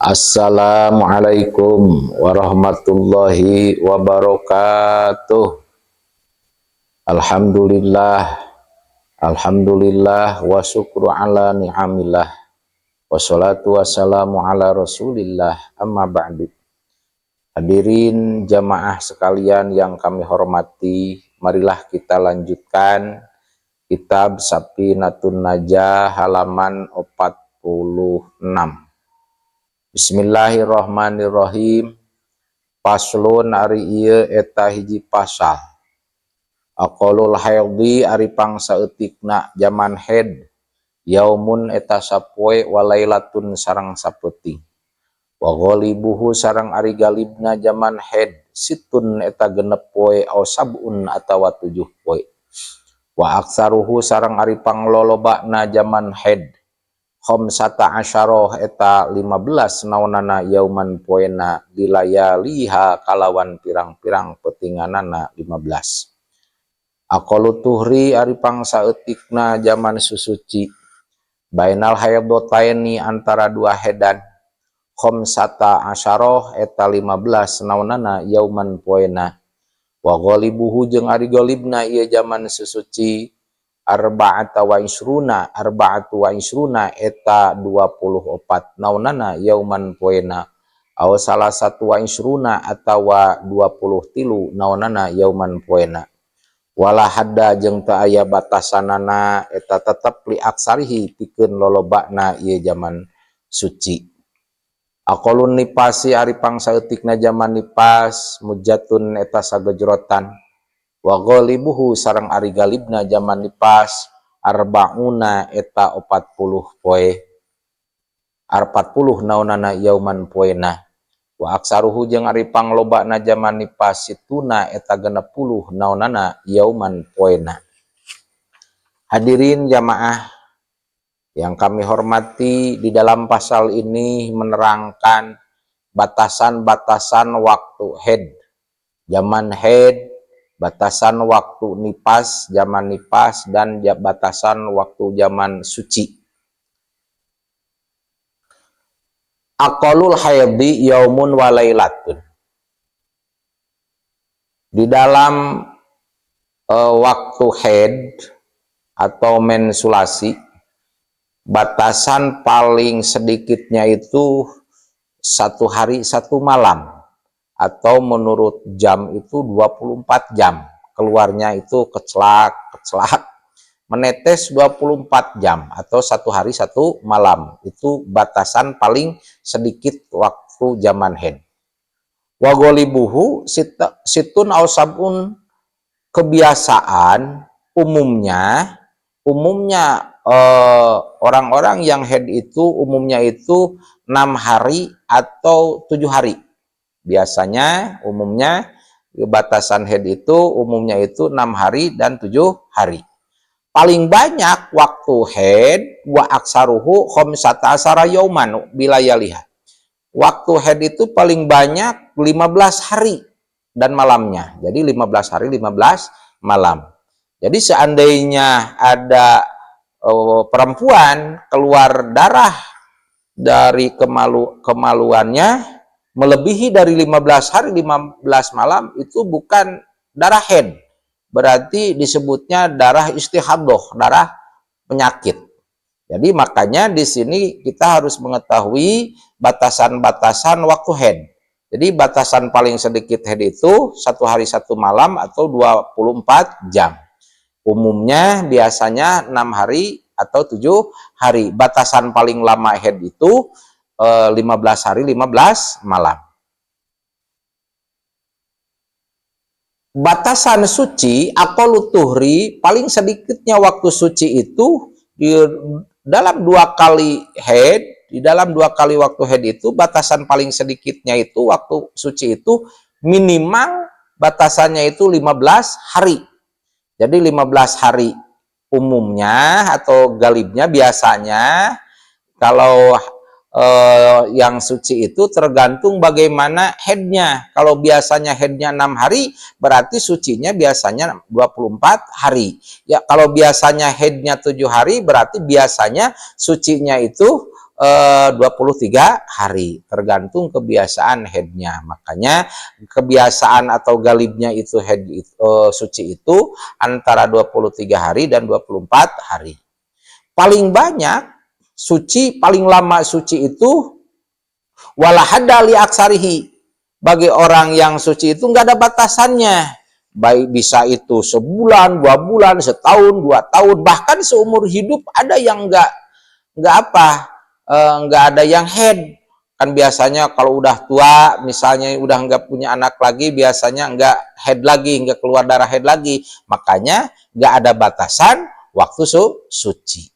Assalamualaikum warahmatullahi wabarakatuh. Alhamdulillah, alhamdulillah wa syukru ala ni'amillah. Wassalatu wassalamu ala rasulillah amma ba'du. Hadirin jamaah sekalian yang kami hormati, marilah kita lanjutkan kitab Safinatun Najah halaman 46. Bismillahirrahmanirrahim. Paslun ari ieu eta hiji pasal. Aqalul haidhi ari pangsaeutikna zaman haid. Yaumun eta sapoe walailatun sareng sapeuting. Wa ghalibuhu sareng ari galibna zaman haid. Situn eta genep poe au sabun atawa 7 poe. Wa aksaruhu sareng ari panglolobana zaman haid. Khamsata asyarah eta 15 naonana yauman poena dilayaliha kalawan pirang-pirang petinganana 15. Aqalu tuhri ari pangsaeutikna zaman susuci bainal haidataini antara dua hedan. Khamsata asyarah eta 15 naonana yauman poena. Wa ghalibuhu jeung ari galibna ieu zaman susuci arba'atu wa isruna eta 24 naunana yauman poena aw salah satu wa isruna atawa 23 naunana yauman poena. Wala hadda jeung teu aya batasanana eta tetep li aksarihi pikeun lolobana ieu zaman suci. Aqalun nipasi ari pangsaeutikna zaman nipas mujatun eta sagejrotan. Wa ghalibuhu sareng ari galibna zaman nipas arbauna eta 40 poe. 40 naunana yauman poena. Wa aksaruhu jeung ari panglobana zaman nipas situna eta 60 naunana yauman poena. Hadirin jamaah yang kami hormati, di dalam pasal ini menerangkan batasan-batasan waktu haid, zaman haid, batasan waktu nipas, zaman nipas, dan batasan waktu zaman suci. Aqalul haidhi yaumun walailatun. Di dalam waktu haid atau menstruasi, batasan paling sedikitnya itu 1 hari 1 malam. Atau menurut jam itu 24 jam. Keluarnya itu kecelak, menetes 24 jam atau 1 hari 1 malam. Itu batasan paling sedikit waktu zaman haid. Wa ghalibuhu situn aw sabun, kebiasaan umumnya orang-orang yang haid itu umumnya itu 6 hari atau 7 hari. Biasanya umumnya batasan haid itu umumnya itu 6 hari dan 7 hari. Paling banyak waktu haid wa aksaruhu khamsata asyara yauman bilayaliha. Waktu haid itu paling banyak 15 hari dan malamnya. Jadi 15 hari 15 malam. Jadi seandainya ada perempuan keluar darah dari kemaluannya melebihi dari 15 hari 15 malam, itu bukan darah haid, berarti disebutnya darah istihadah, darah penyakit. Jadi makanya di sini kita harus mengetahui batasan-batasan waktu haid. Jadi batasan paling sedikit haid itu 1 hari 1 malam atau 24 jam. Umumnya biasanya 6 hari atau 7 hari. Batasan paling lama haid itu 15 hari 15 malam. Batasan suci aqallu tuhri, paling sedikitnya waktu suci itu di dalam 2 kali haid, di dalam 2 kali waktu haid itu batasan paling sedikitnya itu waktu suci itu minimal batasannya itu 15 hari. Jadi 15 hari umumnya atau galibnya biasanya. Kalau yang suci itu tergantung bagaimana headnya. Kalau biasanya headnya 6 hari, berarti sucinya biasanya 24 hari. Ya, kalau biasanya headnya 7 hari, berarti biasanya sucinya itu 23 hari, tergantung kebiasaan headnya. Makanya kebiasaan atau galibnya itu suci itu antara 23 hari dan 24 hari. Paling banyak suci, paling lama suci itu walahada li aksarihi, bagi orang yang suci itu nggak ada batasannya, baik bisa itu sebulan, 2 bulan, setahun, 2 tahun, bahkan seumur hidup. Ada yang nggak ada yang head. Kan biasanya kalau udah tua, misalnya udah nggak punya anak lagi, biasanya nggak head lagi, nggak keluar darah head lagi. Makanya nggak ada batasan waktu suci.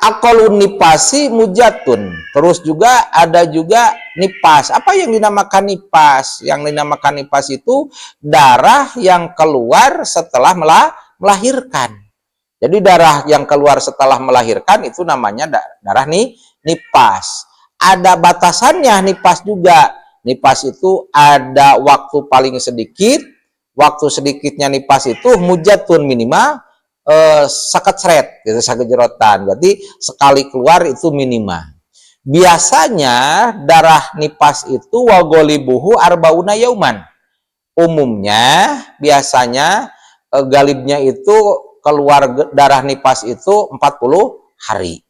Aqalun nipasi mujatun. Terus juga ada juga nipas. Apa yang dinamakan nipas? Yang dinamakan nipas itu darah yang keluar setelah melahirkan. Jadi darah yang keluar setelah melahirkan itu namanya darah nipas. Ada batasannya nipas juga. Nipas itu ada waktu paling sedikit. Waktu sedikitnya nipas itu mujatun, minimal sakat seret, gitu, sakit jerotan. Jadi sekali keluar itu minimal. Biasanya darah nipas itu wagolibuhu arbauna yauman. Umumnya biasanya galibnya itu keluar darah nipas itu 40 hari.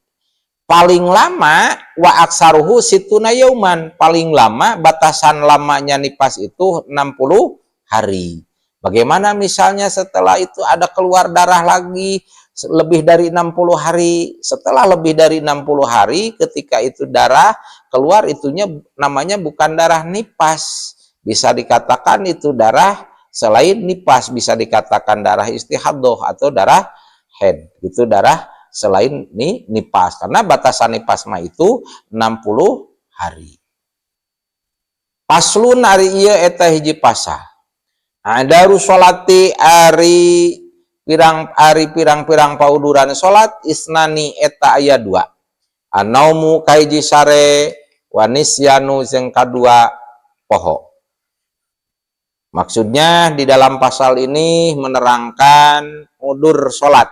Paling lama wa aksaruhu situna yauman. Paling lama, batasan lamanya nipas itu 60 hari. Bagaimana misalnya setelah itu ada keluar darah lagi lebih dari 60 hari. Setelah lebih dari 60 hari ketika itu darah keluar, itunya namanya bukan darah nipas. Bisa dikatakan itu darah selain nipas, bisa dikatakan darah istihadoh atau darah head. Itu darah selain nipas. Karena batasan nipas mah itu 60 hari. Paslun ari ieu eta hiji pasal. Daru sholati ari pirang-pirang pauduran sholat isnani eta aya 2. Anaumu kaiji sare wanisyanu yang kedua poho. Maksudnya di dalam pasal ini menerangkan udur sholat.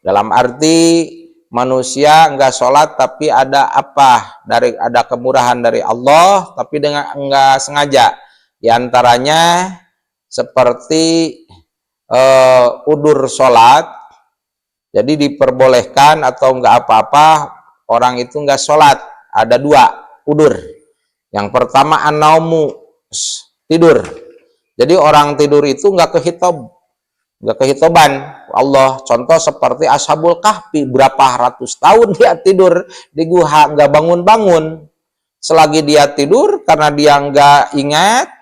Dalam arti manusia enggak sholat tapi ada ada kemurahan dari Allah, tapi dengan enggak sengaja. Di antaranya seperti udur sholat, jadi diperbolehkan atau enggak apa-apa orang itu enggak sholat. Ada 2 udur. Yang pertama anaumu, tidur. Jadi orang tidur itu enggak kehitoban Allah. Contoh seperti Ashabul Kahfi, berapa ratus tahun dia tidur di guha, enggak bangun-bangun. Selagi dia tidur, karena dia enggak ingat,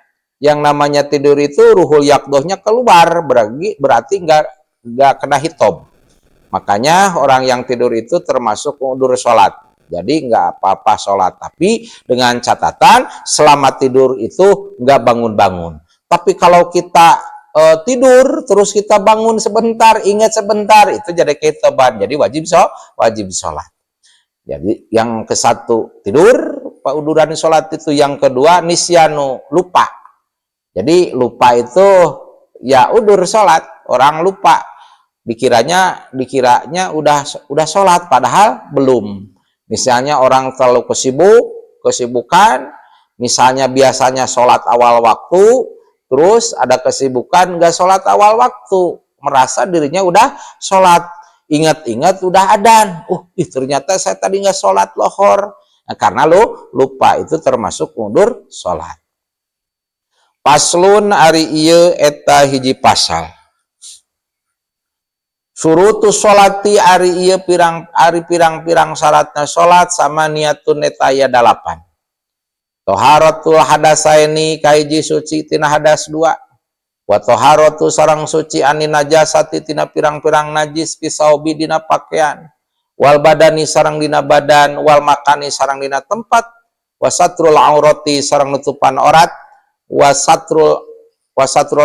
yang namanya tidur itu ruhul yakdohnya keluar, berarti nggak kena hitob. Makanya orang yang tidur itu termasuk udur sholat. Jadi nggak apa-apa sholat, tapi dengan catatan selama tidur itu nggak bangun-bangun. Tapi kalau kita tidur terus kita bangun sebentar, ingat sebentar, itu jadi kehitoban, jadi wajib sholat. Jadi yang ke-1 tidur, pauduran sholat itu. Yang kedua nisyanu, lupa. Jadi lupa itu ya udur sholat. Orang lupa, dikiranya udah sholat padahal belum. Misalnya orang terlalu kesibukan, misalnya biasanya sholat awal waktu, terus ada kesibukan nggak sholat awal waktu, merasa dirinya udah sholat, ingat-ingat udah adzan, ternyata saya tadi nggak sholat lohor. Nah, karena lupa, itu termasuk udur sholat. Paslun ari ieu eta hiji pasal. Surutus sholati ari ieu pirang-pirang syaratna salat sama niatun eta aya 8. Toharatul hadasaini kahiji suci tina hadas 2. Wa toharatu sareng suci ani najasati tina pirang-pirang najis pisaubi dina pakaian. Wal badani sareng dina badan, wal makani sareng dina tempat, wasatrul aurati sareng nutupan aurat, wasatrul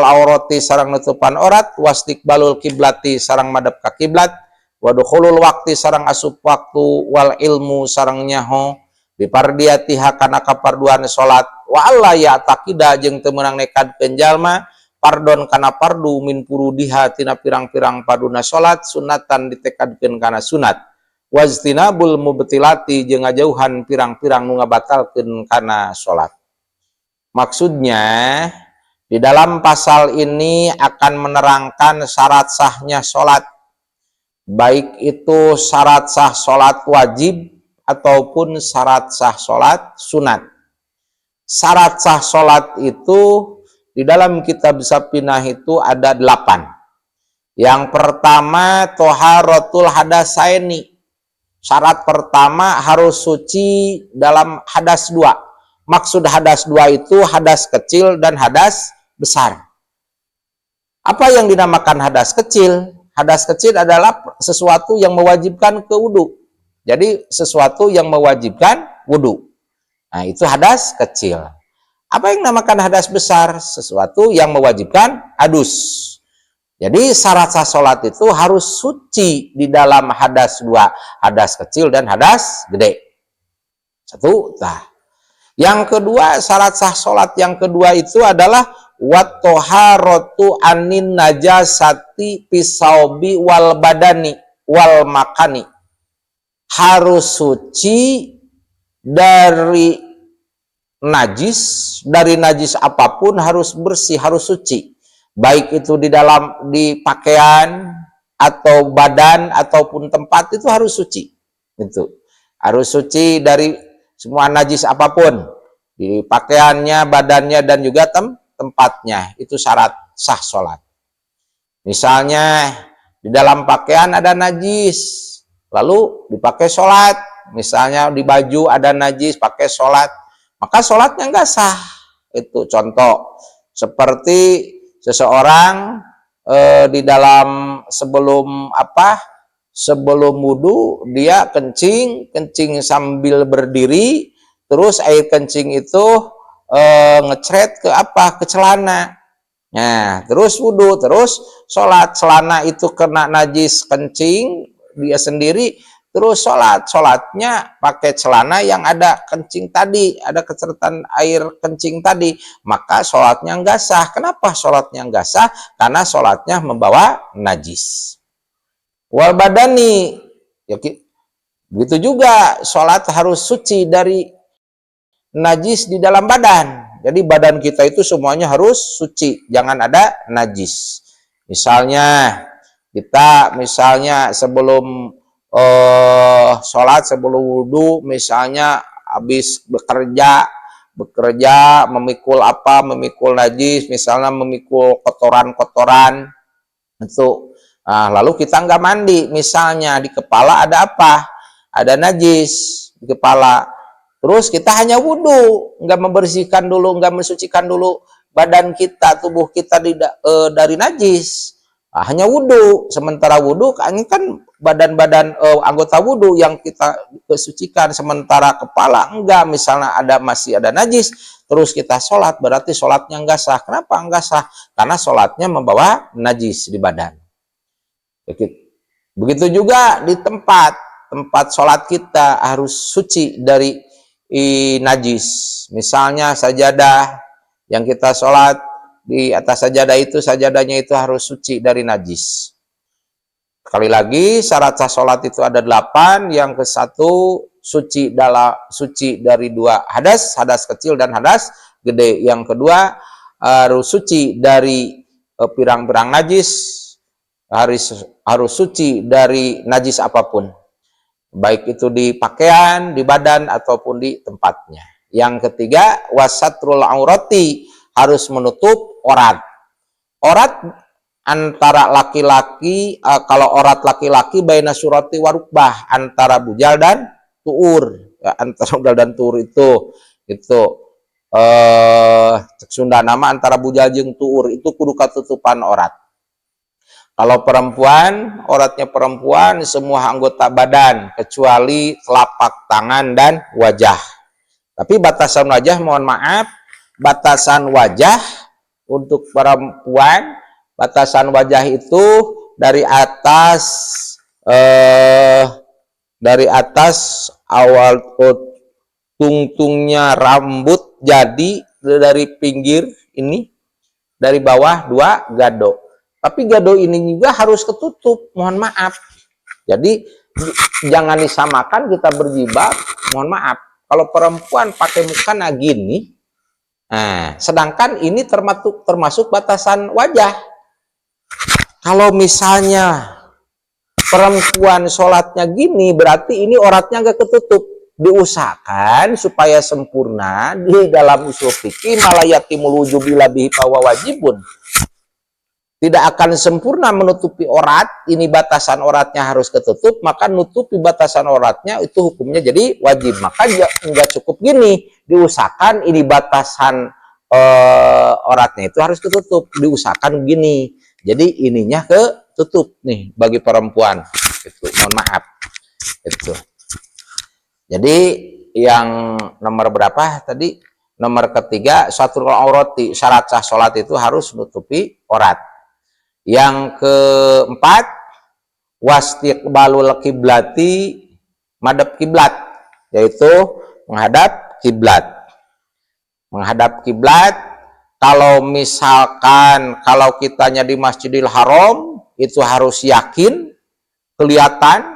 aurati sarang nutupan aurat, wastiqbalul kiblati sarang madep ka kiblat, wadukhulul wakti sarang asup waktu, wal ilmu sarang nyaho bipardiatiha kana kaparduan salat, wa alla ya taqida jeung teu meunang nekadkeun jalma pardon kana pardu min purudiha tina pirang-pirang paduna salat, sunatan ditekadkeun kana sunat. wajtinabul mubtilati jeung ngajauhan pirang-pirang nu ngabatalkeun kana salat. Maksudnya di dalam pasal ini akan menerangkan syarat sahnya salat, baik itu syarat sah salat wajib ataupun syarat sah salat sunat. Syarat sah salat itu di dalam kitab Sapinah itu ada 8. Yang pertama toharatul hadasaini. Syarat pertama harus suci dalam hadas 2. Maksud hadas 2 itu hadas kecil dan hadas besar. Apa yang dinamakan hadas kecil? Hadas kecil adalah sesuatu yang mewajibkan ke wudu. Jadi sesuatu yang mewajibkan wudu. Nah, itu hadas kecil. Apa yang dinamakan hadas besar? Sesuatu yang mewajibkan adus. Jadi syarat sah salat itu harus suci di dalam hadas 2, hadas kecil dan hadas gede. Satu, tah. Yang kedua, syarat sah salat yang kedua itu adalah wat toharatu anin najasati pisaubi wal badani wal makani. Harus suci dari najis apapun harus bersih, harus suci. Baik itu di pakaian atau badan ataupun tempat itu harus suci. Itu harus suci dari semua najis apapun, di pakaiannya, badannya dan juga tempatnya. Itu syarat sah salat. Misalnya di dalam pakaian ada najis, lalu dipakai sholat, misalnya di baju ada najis, pakai sholat, maka sholatnya nggak sah. Itu contoh seperti seseorang di dalam sebelum wudu dia kencing sambil berdiri, terus air kencing itu ngecret ke celana. Nah, terus wudu, terus sholat, celana itu kena najis kencing dia sendiri, terus sholatnya pakai celana yang ada kencing tadi, ada keceretan air kencing tadi, maka sholatnya nggak sah. Kenapa sholatnya nggak sah? Karena sholatnya membawa najis. Wal badani, ya, begitu juga sholat harus suci dari najis di dalam badan. Jadi badan kita itu semuanya harus suci, jangan ada najis. Misalnya kita sebelum sholat, sebelum wudhu, misalnya habis bekerja memikul najis, misalnya memikul kotoran itu. Nah, lalu kita nggak mandi, misalnya di kepala ada najis di kepala, terus kita hanya wudhu, nggak membersihkan dulu, nggak mensucikan dulu badan kita, tubuh kita dari najis. Nah, hanya wudhu. Sementara wudhu kan badan-badan anggota wudhu yang kita sucikan, sementara kepala enggak, misalnya masih ada najis, terus kita sholat, berarti sholatnya enggak sah. Kenapa enggak sah? Karena sholatnya membawa najis di badan. Begitu juga di tempat sholat kita harus suci dari najis. Misalnya sajadah yang kita sholat, di atas sajadah itu, sajadahnya itu harus suci dari najis. Sekali lagi, syarat sah sholat itu ada 8. Yang ke-1 suci dari 2 hadas kecil dan hadas gede. Yang kedua harus suci dari pirang-pirang najis, harus suci dari najis apapun, baik itu di pakaian, di badan ataupun di tempatnya. Yang ketiga, wasatrul aurati, harus menutup aurat antara laki-laki. Kalau aurat laki-laki baina surati warukbah, antara bujal dan tuur, ya, antara bujal dan tuur itu Sunda nama antara bujal jeung tuur itu kudu katutupan aurat. Kalau perempuan, auratnya perempuan semua anggota badan kecuali telapak tangan dan wajah. Tapi batasan wajah, mohon maaf, batasan wajah untuk perempuan, batasan wajah itu dari atas awal tungtungnya rambut, jadi dari pinggir ini, dari bawah 2 gado. Tapi gado ini juga harus ketutup, mohon maaf. Jadi jangan disamakan kita berjilbab. Mohon maaf, kalau perempuan pakai mukena gini, sedangkan ini termasuk batasan wajah. Kalau misalnya perempuan sholatnya gini, berarti ini auratnya nggak ketutup. Diusahakan supaya sempurna di dalam usul fikih malayatimul wujub bila bihi fahuwa wajibun. Tidak akan sempurna menutupi aurat, ini batasan auratnya harus ketutup, maka nutupi batasan auratnya itu hukumnya jadi wajib. Maka nggak cukup gini, diusahakan ini batasan auratnya itu harus ketutup, diusahakan gini. Jadi ininya ketutup nih bagi perempuan. Itu mohon maaf. Itu. Jadi yang nomor berapa tadi? Nomor ketiga, satrul aurati, syarat sah sholat itu harus nutupi aurat. Yang keempat, wastiqbalul kiblati, madhab kiblat, yaitu menghadap kiblat. Menghadap kiblat, kalau misalkan kalau kitanya di Masjidil Haram, itu harus yakin, kelihatan.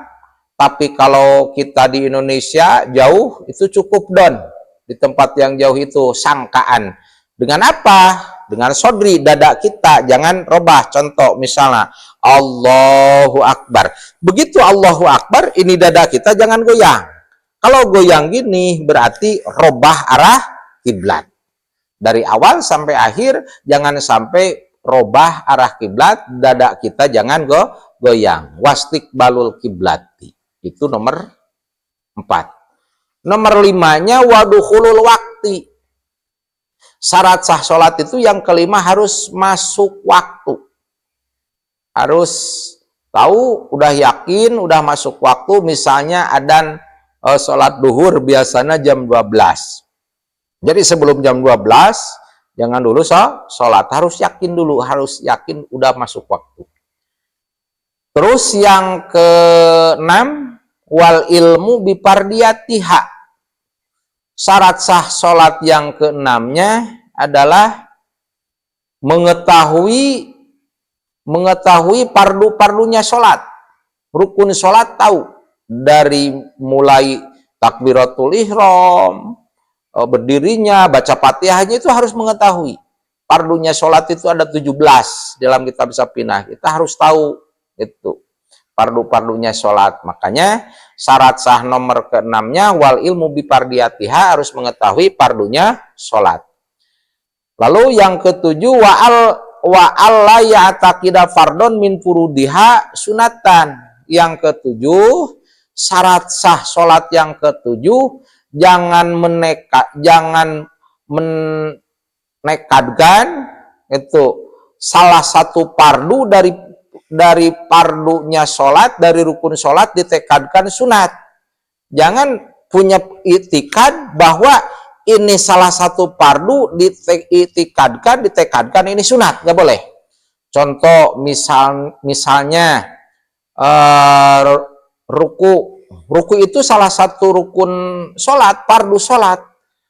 Tapi kalau kita di Indonesia jauh, itu cukup don. Di tempat yang jauh itu sangkaan. Dengan apa? Dengan sodri, dada kita. Jangan robah. Contoh misalnya, Allahu Akbar. Begitu Allahu Akbar, ini dada kita jangan goyang. Kalau goyang gini, berarti robah arah kiblat. Dari awal sampai akhir, jangan sampai robah arah kiblat, dada kita jangan goyang. Wastiqbalul kiblati. Itu nomor 4. Nomor 5-nya wadukhulul wakti. Syarat sah sholat itu yang kelima harus masuk waktu. Harus tahu, udah yakin, udah masuk waktu. Misalnya adzan sholat duhur biasanya jam 12. Jadi sebelum jam 12, jangan dulu sholat. Harus yakin dulu, harus yakin udah masuk waktu. Terus yang ke-6, wal ilmu bipardiyatiha. Syarat sah sholat yang ke-6-nya adalah mengetahui pardu-pardunya sholat. Rukun sholat tahu. Dari mulai takbiratul ihram, berdirinya, baca fatihahnya itu harus mengetahui. Pardunya sholat itu ada 17 dalam kitab Sapinah. Kita harus tahu itu pardu-pardunya sholat. Makanya syarat sah nomor ke-6-nya wal ilmu bipardiyatiha, harus mengetahui pardunya sholat. Lalu yang ke-7 wa alla ya'taqida fardon min furudiha sunatan. Yang ke-7 syarat sah sholat yang ke-7 jangan menekadkan itu salah satu pardu dari pardunya sholat, dari rukun sholat ditekadkan sunat. Jangan punya itikad bahwa ini salah satu pardu ditekadkan ini sunat, nggak boleh. Contoh misalnya ruku itu salah satu rukun sholat, pardu sholat.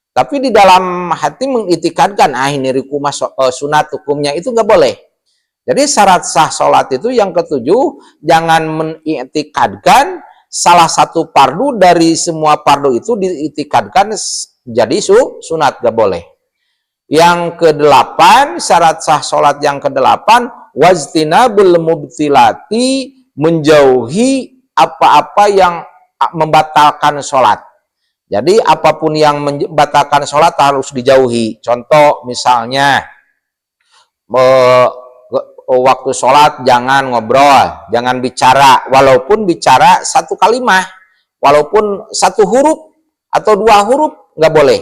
Tapi di dalam hati mengitikadkan, ini ruku sunat hukumnya, itu nggak boleh. Jadi syarat sah sholat itu yang ke-7, jangan mengitikadkan salah satu pardu dari semua pardu itu diitikadkan jadi sunat, gak boleh. Yang ke-8, syarat sah sholat yang ke-8, wajtinabul mubtilati, menjauhi apa-apa yang membatalkan sholat. Jadi apapun yang membatalkan sholat harus dijauhi. Contoh misalnya, waktu sholat jangan ngobrol, jangan bicara, walaupun bicara satu kalimat, walaupun satu huruf atau 2 huruf, nggak boleh.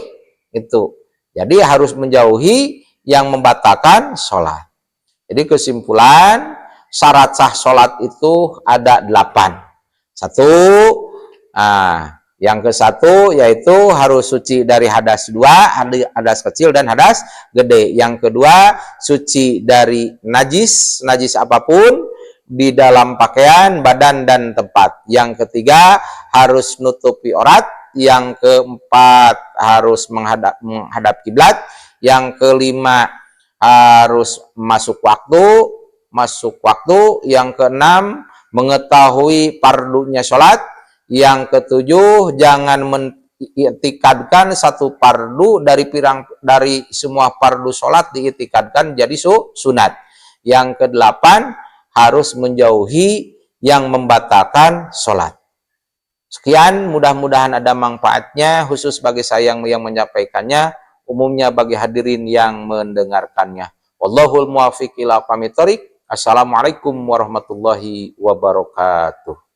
Itu. Jadi harus menjauhi yang membatalkan sholat. Jadi kesimpulan, syarat sah sholat itu ada 8. 1, yang ke-1 yaitu harus suci dari hadas 2, hadas kecil dan hadas gede. Yang kedua, suci dari najis apapun di dalam pakaian, badan, dan tempat. Yang ketiga, harus nutupi aurat. Yang keempat, harus menghadap kiblat. Yang kelima, harus masuk waktu. Yang keenam, mengetahui fardunya sholat. Yang ketujuh, jangan mengitikadkan satu fardu dari semua fardu sholat diitikadkan jadi sunat. Yang kedelapan, harus menjauhi yang membatalkan sholat. Sekian, mudah-mudahan ada manfaatnya, khusus bagi saya yang menyampaikannya, umumnya bagi hadirin yang mendengarkannya. Wallahul muwaffiq ila aqwamit thoriq. Assalamualaikum warahmatullahi wabarakatuh.